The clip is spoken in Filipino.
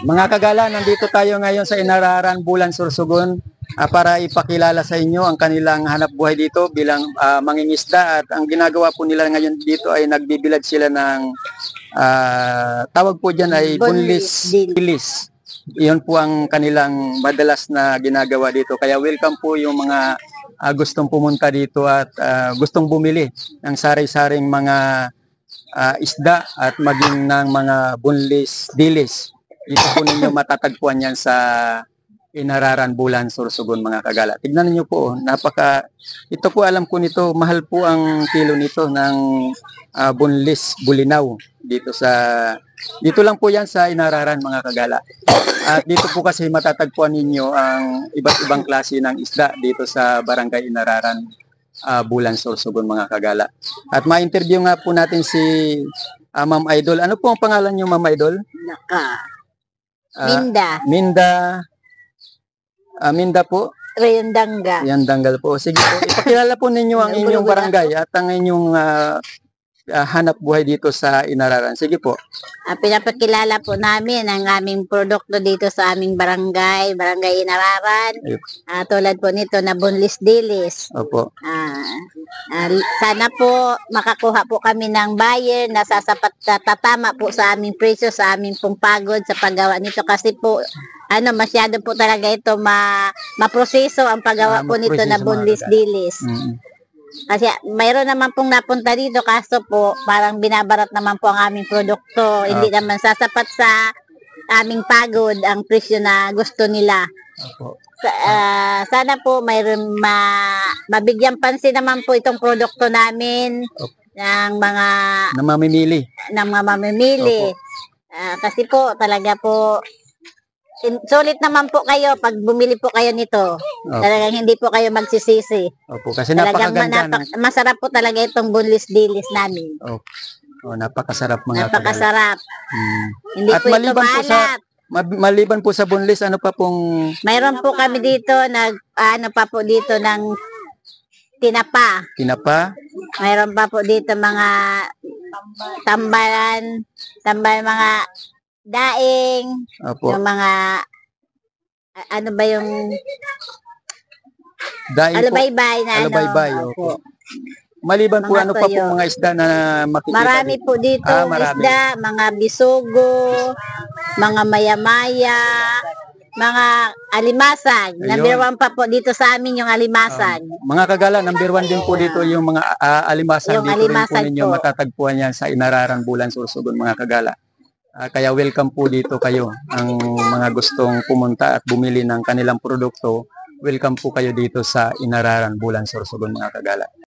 Mga kagala, nandito tayo ngayon sa Inararan, Bulan, Sorsogon para ipakilala sa inyo ang kanilang hanap buhay dito bilang mangingisda, at ang ginagawa po nila ngayon dito ay nagbibilad sila ng tawag po dyan ay bunlis dilis. Iyon po ang kanilang madalas na ginagawa dito. Kaya welcome po yung mga gustong pumunta dito at gustong bumili ng sari-saring mga isda at maging ng mga bunlis dilis. Dito po ninyo matatagpuan yan sa Inararan, Bulan, Sorsogon, mga kagala. Tignan niyo po, ito po alam ko nito, mahal po ang kilo nito ng bunlis, bulinaw dito lang po yan sa Inararan, mga kagala. At dito po kasi matatagpuan ninyo ang iba't ibang klase ng isda dito sa Barangay Inararan, Bulan, Sorsogon, mga kagala. At ma-interview nga po natin si Ma'am Idol. Ano po ang pangalan niyo, Ma'am Idol? Minda po. Riandanggal po. Sige po, ipakilala po ninyo ang inyong barangay at ang inyong hanap buhay dito sa Inararan. Sige po. Pinapakilala po namin ang aming produkto dito sa aming barangay, Barangay Inararan. Tulad po nito na bunlis dilis. Opo. Sana po makakuha po kami ng buyer na sasapat tatama po sa aming presyo, sa aming pong pagod sa paggawa nito, kasi po masyado po talaga ito maproseso ang paggawa po nito na bunlis dilis. Kasi mayroon naman pong napunta dito, kaso po parang binabarat naman po ang aming produkto. Hindi naman sasapat sa aming pagod ang presyo na gusto nila. Sana po mayroon mabigyan pansin naman po itong produkto namin ng mga mamimili. Kasi po talaga po sulit naman po kayo pag bumili po kayo nito. Talagang hindi po kayo magsisisi. Opo, kasi napakaganda. Masarap po talaga itong bunlis dilis namin. Napakasarap, mga napakasarap. Hindi at po ito maalat. Maliban po sa bunlis, ano pa pong... Mayroon po kami dito, pa po dito ng tinapa. Tinapa? Mayroon pa po dito mga tambal mga daing. Opo. Yung mga yung daing alubaybay na alubaybay. Opo. Maliban po pa po mga isda na makikita? Marami po dito isda, mga bisogo, mga maya-maya, mga alimasag. Number 1 pa po dito sa amin yung alimasag. Mga kagala, number 1 din po dito yung mga alimasag. Dito rin po ninyo matatagpuan yan sa Inararan, Bulan, Sorsogon, mga kagala. Kaya welcome po dito kayo, ang mga gustong pumunta at bumili ng kanilang produkto. Welcome po kayo dito sa Inararan, Bulan, Sorsogon, mga kagala.